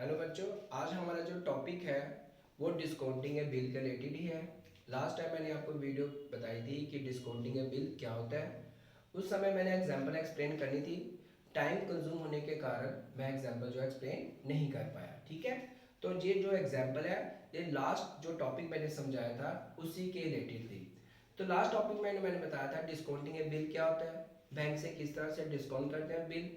Hello बच्चों, आज हमारा जो टॉपिक है वो डिस्काउंटिंग ए बिल के रिलेटेड ही है। लास्ट टाइम मैंने आपको वीडियो बताई थी कि डिस्काउंटिंग ए बिल क्या होता है। उस समय मैंने एग्जांपल एक्सप्लेन करनी थी, टाइम कंज्यूम होने के कारण मैं एग्जांपल जो एक्सप्लेन नहीं कर पाया। ठीक है, तो ये जो एग्जांपल है ये लास्ट जो टॉपिक मैंने समझाया था उसी के रिलेटेड थी। तो लास्ट टॉपिक में मैंने बताया था डिस्काउंटिंग ए बिल क्या होता है, बैंक से किस तरह से डिस्काउंट करते हैं बिल,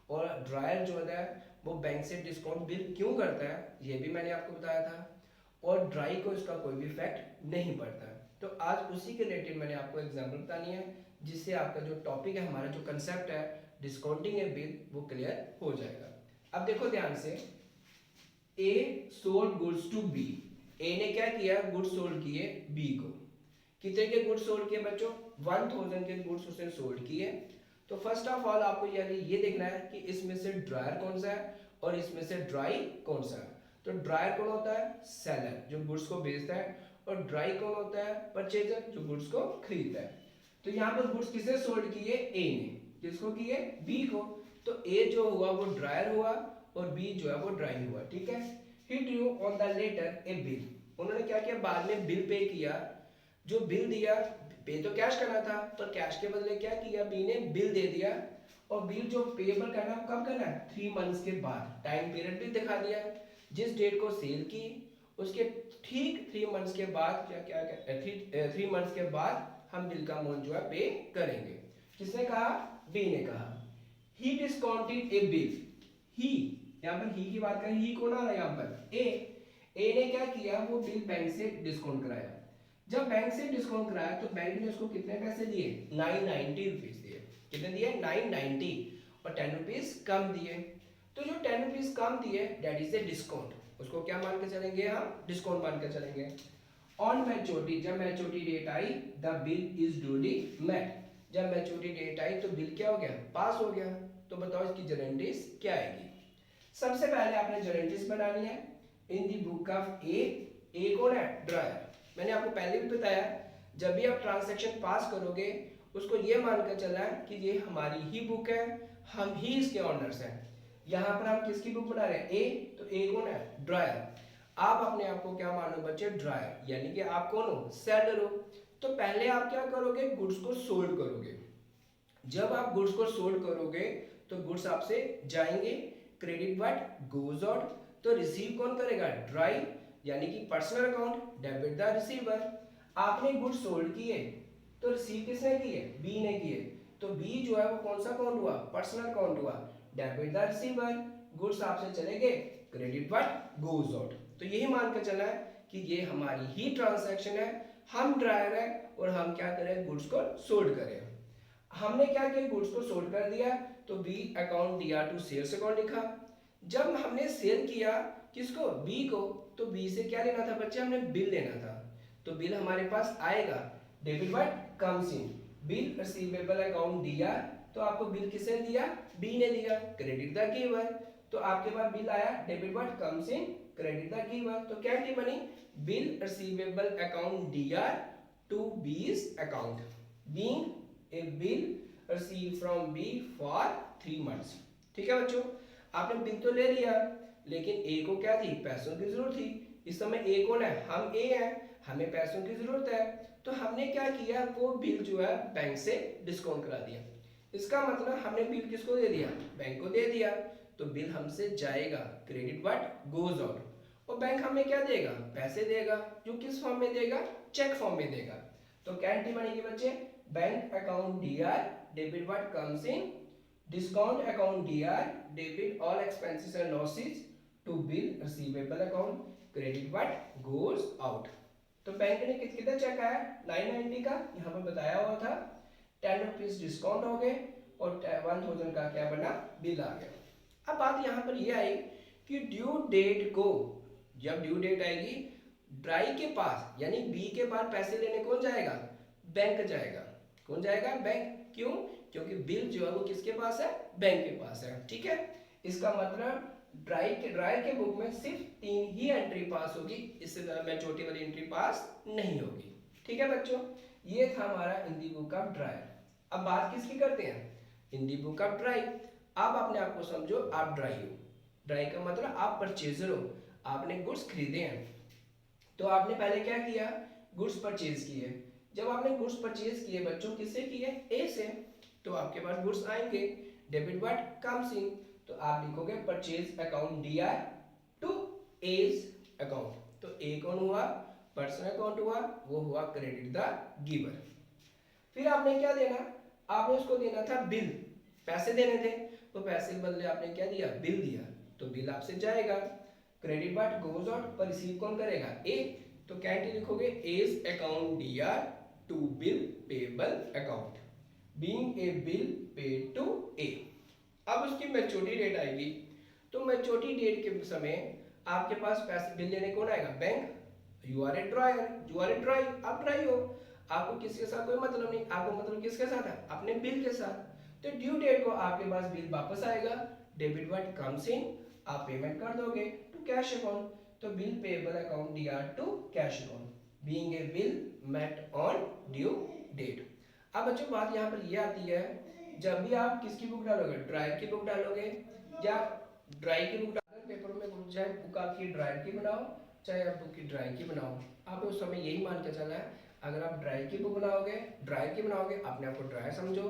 और ड्रायर जो होता है वो बैंक से डिस्काउंट बिल क्यों करता है ये भी मैंने आपको बताया था, और ड्राई को इसका कोई भी इफेक्ट नहीं पड़ता है। तो आज उसी के रिलेटेड मैंने आपको एग्जांपल बतानी है जिससे आपका जो टॉपिक है, हमारा जो कंसेप्ट है डिस्काउंटिंग ए बिल, वो क्लियर हो जाएगा। अब देखो ध्यान से, A sold goods to B. A ने क्या किया, गुड्स सोल्ड किए बी को। कितने के गुड्स सोल्ड किए बच्चों? 1000 के गुड्स उसने सोल्ड किए। तो फर्स्ट ऑफ ऑल आपको ये देखना है कि इसमें से ड्रायर कौन सा है और इसमें से ड्राई कौन सा है। तो ड्रायर कौन होता है? सेलर, जो गुड्स को बेचता है, और ड्राई कौन होता है? परचेजर, जो गुड्स को खरीदता है। तो यहाँ पर गुड्स किसे सोल्ड किए? ए ने। किसको किए? बी को। तो ए जो हुआ वो ड्रायर हुआ और बी जो है वो ड्राई हुआ। ठीक है, he drew on the latter A bill. उन्होंने क्या किया, बाद में बिल पे किया। जो बिल दिया, पे तो कैश करना था पर कैश के बदले क्या किया, बी ने बिल दे दिया। और बिल जो पेबल करना है कब करना है? 3 मंथ्स के बाद। टाइम पीरियड भी दिखा दिया, जिस डेट को सेल की उसके ठीक 3 मंथ्स के बाद क्या क्या 3 मंथ्स के बाद हम बिल का अमाउंट जो है पे करेंगे। किसने कहा? बी ने कहा। ही डिस्काउंटेड ए बिल। ही, यहाँ पर ही की बात करें, ही कौन आ रहा है यहाँ पर? ए ने क्या किया, वो बिल बैंक से डिस्काउंट कराया। जब बैंक से डिस्काउंट कराया तो बैंक ने उसको कितने पैसे दिए? 990 रुपीज दिए। कितने दिए? 990, और 10 रुपीज कम दिए। तो जो 10 रुपीज कम दिए दैट इज ए डिस्काउंट। उसको क्या मान के चलेंगे हम? डिस्काउंट मान के चलेंगे। ऑन मैच्योरिटी, जब मैच्योरिटी डेट आई, the bill is duly met. जब मैच्योरिटी डेट आई तो बिल क्या हो गया? पास हो गया। तो बताओ इसकी गारंटीज क्या आएगी? सबसे पहले आपने गारंटीज बनानी है इन दी बुक ऑफ ए। ए कौन है? ड्रायर। मैंने आपको पहले भी बताया, जब भी आप ट्रांजैक्शन पास करोगे उसको ये मानकर चलना है कि ये हमारी ही बुक है, हम ही इसके ऑनर्स हैं। यहाँ पर हम किसकी बुक बना रहे हैं? ए। तो ए कौन है? ड्रायर। आप अपने आप को क्या मानो बच्चे? ड्रायर, यानी कि आप कौन हो? सेलर हो। तो पहले आप क्या करोगे? गुड्स को सोल्ड करोगे। जब आप गुड्स को सोल्ड करोगे तो गुड्स आपसे जाएंगे, क्रेडिट व्हाट गोज आउट। तो रिसीव कौन करेगा? ड्राई, यानी कि personal account, debit the receiver. आपने गुड्स सोल्ड किए तो रिसीव किसने किए? बी ने किए। तो बी जो है वो कौन सा अकाउंट हुआ? पर्सनल अकाउंट हुआ, डेबिट द रिसीवर। गुड्स आपसे चले गए, क्रेडिट व्हाट गोज आउट। तो यही मान के चला है कि ये हमारी ही ट्रांजैक्शन है, हम ड्रायर है और हम क्या करें? गुड्स को सोल्ड करें। हमने क्या किया? गुड्स को सोल्ड कर दिया तो बी अकाउंट दिया टू सेल्स अकाउंट लिखा। जब हमने सेल किया किसको? बी को। तो बी से क्या लेना था बच्चे? हमने बिल लेना था। तो बिल हमारे पास आएगा, debit what comes in, bill receivable account दिया। तो आपको बिल किसने दिया? बी ने दिया, क्रेडिट द गिवर। तो आपके पास बिल आया, debit what comes in, credit the giver. तो क्या एंट्री बनी? बिल रिसीवेबल अकाउंट दिया to B's account, being a bill received from B for 3 months। ठीक है बच्चों, आपने बिल तो ले लिया लेकिन ए को क्या थी? पैसों की जरूरत थी। इस समय ए कौन है? हम ए हैं, हमें पैसों की जरूरत है। तो हमने क्या किया? वो बिल जो है बैंक से डिस्काउंट करा दिया। इसका मतलब हमने बिल किसको दे दिया? बैंक को दे दिया। तो बिल हमसे जाएगा, क्रेडिट व्हाट गोज आउट, और बैंक हमें क्या देगा? पैसे देगा। जो किस फॉर्म में देगा? चेक फॉर्म में देगा। तो क्या एंट्री बनेगी बच्चे? Bank account DR, debit what comes in, discount account DR, debit all expenses and losses to bill receivable account, credit what goes out. तो बैंक ने कितना चेक आया? 990 का, यहाँ पर बताया हुआ था। 10 रुपीज डिस्काउंट हो गए और 1000 का क्या बना? बिल आ गया। अब बात यहाँ पर ये आई कि ड्यू डेट को, जब ड्यू डेट आएगी ड्राई के पास यानी बी के पास पैसे लेने कौन जाएगा? बैंक जाएगा। कौन जाएगा? बैंक। क्यों? क्योंकि बिल जो है वो किसके पास है? बैंक के पास है। ठीक है, इसका मतलब ड्राई के बुक में सिर्फ 3 ही एंट्री पास होगी, इससे ज्यादा मैच्योरिटी वाली एंट्री पास नहीं होगी। ठीक है बच्चों, ये था हमारा इन दी बुक ऑफ ड्राई। अब बात किसकी करते हैं? इन दी बुक ऑफ ड्राई। अब अपने आप को समझो आप ड्राई हो, ड्राई का मतलब आप परचेजर हो, आपने गुड्स खरीदे हैं। तो आपने पहले क्या किया, गुड्स परचेज किए। जब आपने गुड्स परचेज किए बच्चों, किससे किए, ए से, तो आपके पास गुड्स आएंगे, डेबिट व्हाट कम्स इन, तो आप लिखोगे purchase account DR to A's account. तो ए कौन हुआ, पर्सनल अकाउंट हुआ, वो हुआ क्रेडिट द गिवर। फिर आपने क्या देना, आपने उसको देना था बिल, पैसे देने थे, तो पैसे के बदले आपने क्या दिया, बिल दिया, तो बिल आपसे जाएगा। क्रेडिट पार्ट गोज आउट, पर रिसीव कौन करेगा, ए, तो कैंटी लिखोगे as account DR to bill payable account, being a bill paid to A. अब उसकी मैच्योरिटी डेट आएगी, तो मैच्योरिटी डेट के समय आपके पास पैसे बिल लेने कौन आएगा, bank. You are a drawer, you are a drawee, आप ड्राई हो, आपको किसके साथ कोई मतलब नहीं, आपको मतलब किसके साथ है, अपने बिल के साथ। तो ड्यू डेट को आपके पास बिल वापस आएगा, डेबिट व्हाट कम्स इन, आप पेमेंट कर दोगे टू कैश अकाउंट, तो bill payable account DR to cash account, being a bill met on due date. अब बच्चों बात यहाँ पर ये आती है, जब भी आप किसकी बुक डालोगे, ड्रायर की बुक डालोगे या ड्राई की बुक डालोगे, पेपर में बुक, चाहे बुक आपकी ड्रायर की बनाओ चाहे आप बुक की ड्राई की बनाओ, आप उस समय यही मान के चलना है, अगर आप ड्राई की बुक बनाओगे, ड्राई की बनाओगे, अपने आप को ड्राई समझो,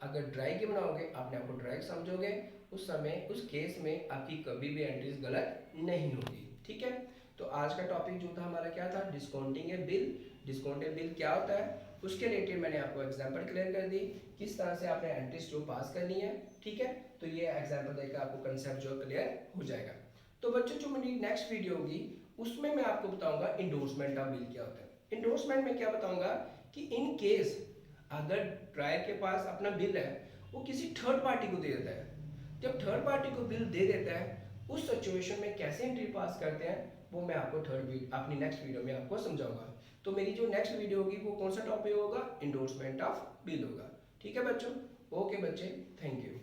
अगर ड्राई की बनाओगे अपने आप को ड्राई समझोगे, उस समय उस केस में आपकी कभी भी एंट्रीज गलत नहीं होगी। ठीक है, तो आज का टॉपिक जो था हमारा क्या था, discounting a bill. Discounted bill क्या होता है, उसके रिलेटेड मैंने आपको एग्जांपल क्लियर कर दी, किस तरह से आपने एंट्रीज जो पास करनी है। ठीक है, तो ये एग्जांपल देकर आपको कंसेप्ट जो क्लियर हो जाएगा। तो बच्चों जो मेरी नेक्स्ट वीडियो होगी उसमें मैं आपको बताऊंगा इंडोर्समेंट ऑफ बिल क्या होता है। इंडोर्समेंट में क्या बताऊंगा कि इन केस अगर ड्रायर के पास अपना बिल है, वो किसी थर्ड पार्टी को दे देता है, जब थर्ड पार्टी को बिल दे देता है उस सिचुएशन में कैसे एंट्री पास करते हैं, वो मैं आपको अपनी नेक्स्ट वीडियो में आपको समझाऊंगा। तो मेरी जो नेक्स्ट वीडियो होगी वो कौन सा टॉपिक होगा, इंडोर्समेंट ऑफ बिल होगा। ठीक है बच्चों, ओके बच्चे, थैंक यू।